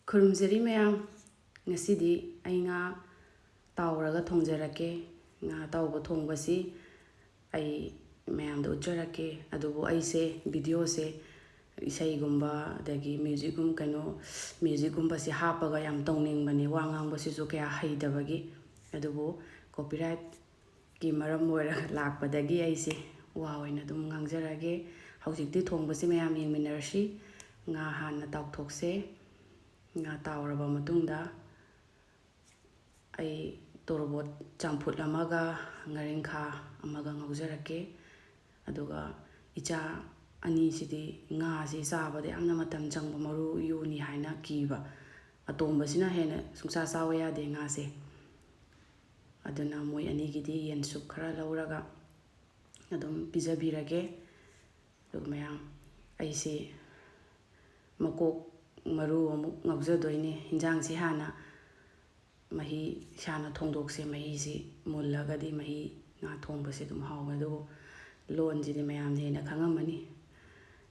ꯈꯨꯔꯨꯝꯖꯔꯤ ꯃꯌꯥꯝ ꯉꯁꯤꯗꯤ ꯑꯩ ꯉꯥ ꯇꯥꯎꯔꯒ ꯊꯣꯡꯖꯔꯛꯀꯦ ꯉꯥ ꯇꯥꯎꯕ ꯊꯣꯡꯕꯁꯤ ꯑꯩ ꯃꯌꯥꯝꯗ ꯎꯠꯆꯔꯛꯀꯦ ꯑꯗꯨꯕꯨ ꯑꯩꯁꯦ ꯚꯤꯗꯤꯑꯣꯁꯦ ꯏꯁꯩꯒꯨꯝꯕ ꯑꯗꯒꯤ ꯃ꯭ꯌꯨꯖꯤꯛꯀꯨꯝꯕꯁꯤ ꯍꯥꯞꯄꯒ ꯌꯥꯝ ꯇꯧꯅꯤꯡꯕꯅꯤ ꯋꯥ ꯉꯥꯡꯕꯁꯤꯁꯨ ꯀꯌꯥ ꯍꯩꯇꯕꯒꯤ ꯑꯗꯨꯕꯨ ꯀꯣꯄꯤꯔꯥꯏꯠꯀꯤ ꯃꯔꯝ ꯑꯣꯏꯔꯒ ꯂꯥꯛꯄꯗꯒꯤ ꯑꯩꯁꯦ ꯋꯥ ꯑꯣꯏꯅ ꯑꯗꯨꯝ ꯉꯥꯡꯖꯔꯒꯦ ꯍꯧꯖꯤꯛꯇꯤ ꯊꯣꯡꯕꯁꯤ ꯃꯌꯥꯝ ꯌꯦꯡꯃꯤꯟꯅꯔꯁꯤ ꯉꯥ ꯍꯥꯟꯅ ꯇꯥꯎꯊꯣꯛꯁꯦ ꯉꯥ ꯇꯥꯎꯔꯕ ꯃꯇꯨꯡꯗ ꯑꯩ ꯇꯣꯔꯕꯣꯠ ꯆꯝꯐꯨꯠ ꯑꯃꯒ ꯉꯥꯔꯤꯡꯈꯥ ꯑꯃꯒ ꯉꯧꯖꯔꯛꯀꯦ ꯑꯗꯨꯒ ꯏꯆꯥ ꯑꯅꯤꯁꯤꯗꯤ ꯉꯥꯁꯤ ꯆꯥꯕꯗ ꯌꯥꯝꯅ ꯃꯇꯝ ꯆꯪꯕ ꯃꯔꯨ ꯌꯨꯅꯤ ꯍꯥꯏꯅ ꯀꯤꯕ ꯑꯇꯣꯝꯕꯁꯤꯅ ꯍꯦꯟꯅ ꯁꯨꯡꯆꯥ ꯆꯥꯎ ꯌꯥꯗꯦ ꯉꯥꯁꯦ ꯑꯗꯨꯅ ꯃꯣꯏ ꯑꯅꯤꯒꯤꯗꯤ ꯌꯦꯟꯁꯨꯞ ꯈꯔ ꯂꯧꯔꯒ ꯑꯗꯨꯝ ꯄꯤꯖꯕꯤꯔꯒꯦ ꯑꯗꯨꯒ ꯃꯌꯥꯝ ꯑꯩꯁꯤ ꯃꯀꯣꯛ ꯃꯔꯨ ꯑꯃꯨꯛ ꯉꯧꯖꯗꯣꯏꯅꯤ ꯍꯤꯟꯖꯥꯡꯁꯤ ꯍꯥꯟꯅ ꯃꯍꯤ ꯏꯁꯥꯅ ꯊꯣꯡꯗꯣꯛꯁꯦ ꯃꯍꯤꯁꯤ ꯃꯨꯜꯂꯒꯗꯤ ꯃꯍꯤ ꯉꯥ ꯊꯣꯡꯕꯁꯤ ꯑꯗꯨꯝ ꯍꯥꯎꯋꯦ ꯑꯗꯨꯕꯨ ꯂꯣꯟꯁꯤꯗꯤ ꯃꯌꯥꯝꯅ ꯍꯦꯟꯅ ꯈꯪꯉꯝꯃꯅꯤ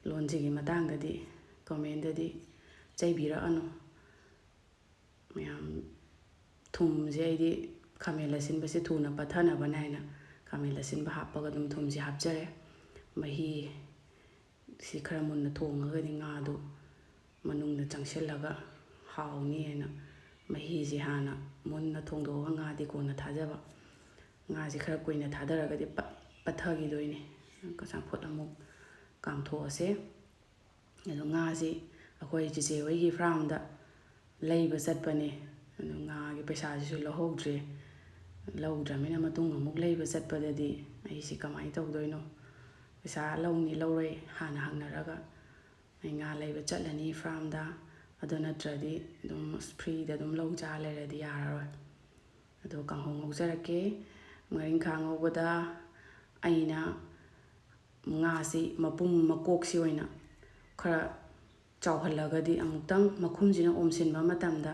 ꯂꯣꯟꯁꯤꯒꯤ ꯃꯇꯥꯡꯗꯗꯤ ꯀꯣꯃꯦꯟꯗꯗꯤ ꯆꯩꯕꯤꯔꯛꯑꯅꯨ ꯃꯌꯥꯝ ꯊꯨꯝꯁꯦ ꯑꯩꯗꯤ ꯈꯥꯃꯦꯟ ꯑꯁꯤꯟꯕꯁꯦ ꯊꯨꯅ ꯄꯠꯊꯅꯕꯅꯦ ꯍꯥꯏꯅ ꯈꯥꯃꯦꯟ ꯑꯁꯤꯟꯕ ꯍꯥꯞꯄꯒ ꯑꯗꯨꯝ ꯊꯨꯝꯁꯦ ꯍꯥꯞꯆꯔꯦ ꯃꯍꯤ ꯁꯤ ꯈꯔ ꯃꯨꯟꯅ ꯊꯣꯡꯉꯒꯗꯤ ꯉꯥꯗꯨ ꯃꯅꯨꯡꯗ ꯆꯪꯁꯤꯜꯂꯒ ꯍꯥꯎꯅꯤ ꯍꯥꯏꯅ ꯃꯍꯤꯁꯤ ꯍꯥꯟꯅ ꯃꯨꯟꯅ ꯊꯣꯡꯗꯣꯛꯑꯒ ꯉꯥꯗꯤ ꯀꯣꯟꯅ ꯊꯥꯖꯕ ꯉꯥꯁꯤ ꯈꯔ ꯀꯨꯏꯅ ꯊꯥꯗꯔꯒꯗꯤ ꯄꯠꯊꯈꯤꯗꯣꯏꯅꯤ ꯆꯝꯐꯨꯠ ꯑꯃꯨꯛ ꯀꯥꯝꯊꯣꯛꯑꯁꯦ ꯑꯗꯣ ꯉꯥꯁꯤ ꯑꯩꯈꯣꯏ ꯆꯤꯆꯦ ꯍꯣꯏꯒꯤ ꯐꯥꯔꯝꯗ ꯂꯩꯕ ꯆꯠꯄꯅꯦ ꯑꯗꯣ ꯉꯥꯒꯤ ꯄꯩꯁꯥꯁꯤꯁꯨ ꯂꯧꯗ꯭ꯔꯃꯤꯅ ꯃꯇꯨꯡ ꯑꯃꯨꯛ ꯂꯩꯕ ꯆꯠꯄꯗꯗꯤ ꯑꯩꯁꯤ ꯀꯃꯥꯏꯅ ꯇꯧꯗꯣꯏꯅꯣ ꯄꯩꯁꯥ ꯂꯧꯅꯤ ꯂꯧꯔꯣꯏ ꯍꯥꯟꯅ ꯍꯪꯅꯔꯒ ꯑꯩ ꯉꯥ ꯂꯩꯕ ꯆꯠꯂꯅꯤ ꯐꯥꯔꯝꯗ ꯑꯗꯨ ꯅꯠꯇ꯭ꯔꯗꯤ ꯑꯗꯨꯝ ꯐ꯭ꯔꯤꯗ ꯑꯗꯨꯝ ꯂꯧ ꯆꯥ ꯂꯩꯔꯗꯤ ꯌꯥꯔꯔꯣꯏ ꯑꯗꯣ ꯀꯥꯡꯍꯧ ꯉꯧꯖꯔꯛꯀꯦ ꯉꯥꯔꯤꯡꯈꯥ ꯉꯧꯕꯗ ꯑꯩꯅ ꯉꯥꯁꯤ ꯃꯀꯣꯛꯁꯤ ꯑꯣꯏꯅ ꯈꯔ ꯆꯥꯎꯍꯜꯂꯒꯗꯤ ꯑꯃꯨꯛꯇꯪ ꯃꯈꯨꯝꯁꯤꯅ ꯑꯣꯝꯁꯤꯟꯕ ꯃꯇꯝꯗ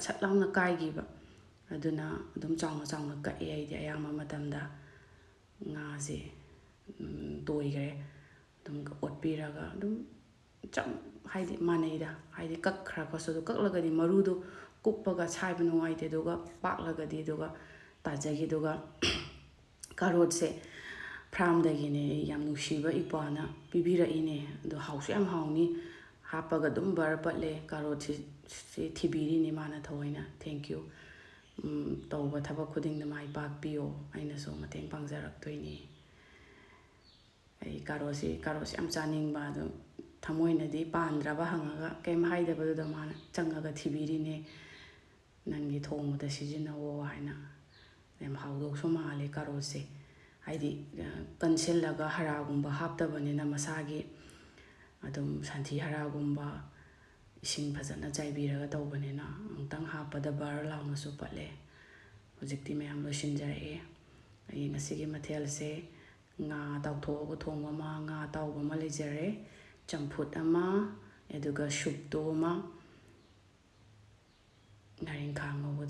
ꯁꯠ ꯂꯥꯎꯅ ꯀꯥꯏꯈꯤꯕ ꯑꯗꯨꯅ ꯑꯗꯨꯝ ꯆꯥꯎꯅ ꯆꯥꯎꯅ ꯀꯛꯑꯦ ꯑꯩꯗꯤ ꯑꯌꯥꯝꯕ ꯃꯇꯝꯗ ꯉꯥꯁꯦ ꯇꯣꯏꯈ꯭ꯔꯦ ꯑꯗꯨꯝ ꯑꯣꯠꯄꯤꯔꯒ ꯑꯗꯨꯝ ꯍꯥꯏꯗꯤ ꯃꯥꯟꯅꯩꯗ ꯍꯥꯏꯗꯤ ꯀꯛꯈ꯭ꯔꯒꯁꯨ ꯑꯗꯨ ꯀꯛꯂꯒꯗꯤ ꯃꯔꯨꯗꯣ ꯀꯨꯞꯄꯒ ꯁꯥꯏꯕ ꯅꯨꯡꯉꯥꯏꯇꯦ ꯑꯗꯨꯒ ꯄꯥꯛꯂꯒꯗꯤ ꯑꯗꯨꯒ ꯇꯥꯖꯈꯤ ꯑꯗꯨꯒ ꯀꯥꯔꯣꯠꯁꯦ ꯐꯥꯔꯝꯗꯒꯤꯅꯦ ꯑꯩ ꯌꯥꯝ ꯅꯨꯡꯁꯤꯕ ꯏꯄ꯭ꯋꯥꯅ ꯄꯤꯕꯤꯔꯛꯏꯅꯦ ꯑꯗꯣ ꯍꯥꯎꯁꯨ ꯌꯥꯝ ꯍꯥꯎꯅꯤ ꯍꯥꯞꯄꯒ ꯑꯗꯨꯝ ꯕꯔ ꯄꯠꯂꯦ ꯀꯥꯔꯣꯠꯁꯤ ꯊꯤꯕꯤꯔꯤꯅꯤ ꯃꯥꯅ ꯊꯑꯣꯏꯅ ꯊꯦꯡꯛ ꯌꯨ ꯇꯧꯕ ꯊꯕꯛ ꯈꯨꯗꯤꯡꯗ ꯃꯥꯏ ꯄꯥꯛꯄꯤꯌꯣ ꯑꯩꯅꯁꯨ ꯃꯇꯦꯡ ꯄꯥꯡꯖꯔꯛꯇꯣꯏꯅꯤ ꯑꯩ ꯀꯥꯔꯣꯠꯁꯤ ꯌꯥꯝ ꯆꯥꯅꯤꯡꯕ ꯑꯗꯣ ꯊꯃꯣꯏꯅꯗꯤ ꯄꯥꯟꯗ꯭ꯔꯕ ꯍꯪꯉꯒ ꯀꯩꯝ ꯍꯥꯏꯗꯕꯗꯨꯗ ꯃꯥꯅ ꯆꯪꯉꯒ ꯊꯤꯕꯤꯔꯤꯅꯦ ꯅꯪꯒꯤ ꯊꯣꯡꯕꯗ ꯁꯤꯖꯤꯟꯅꯋꯣ ꯍꯥꯏꯅ ꯌꯥꯝ ꯍꯥꯎꯗꯧꯁꯨ ꯃꯥꯜꯂꯦ ꯀꯥꯔꯣꯠꯁꯦ ꯍꯥꯏꯗꯤ ꯀꯟꯁꯤꯜꯂꯒ ꯍꯥꯔꯒꯨꯝꯕ ꯍꯥꯞꯇꯕꯅꯤꯅ ꯃꯁꯥꯒꯤ ꯑꯗꯨꯝ ꯁꯟꯊꯤ ꯍꯥꯔꯒꯨꯝꯕ ꯏꯁꯤꯡ ꯐꯖꯅ ꯆꯥꯏꯕꯤꯔꯒ ꯇꯧꯕꯅꯤꯅ ꯑꯃꯨꯛꯇꯪ ꯍꯥꯞꯄꯗ ꯕꯔ ꯂꯥꯎꯅꯁꯨ ꯄꯠꯂꯦ ꯍꯧꯖꯤꯛꯇꯤ ꯃꯌꯥꯝ ꯂꯣꯏꯁꯤꯟꯖꯔꯛꯑꯦ ꯑꯩ ꯉꯁꯤꯒꯤ ꯃꯊꯦꯜꯁꯦ ꯉꯥ ꯇꯥꯎꯊꯣꯛꯑꯒ ꯊꯣꯡꯕ ꯑꯃ ꯉꯥ ꯑꯇꯥꯎꯕ ꯑꯃ ꯂꯩꯖꯔꯦ ꯆꯝꯐꯨꯠ ꯑꯃ ꯑꯗꯨꯒ ꯁꯨꯞꯇꯣ ꯑꯃ ꯉꯥꯔꯤꯡꯈꯥ ꯉꯧꯕꯗꯣ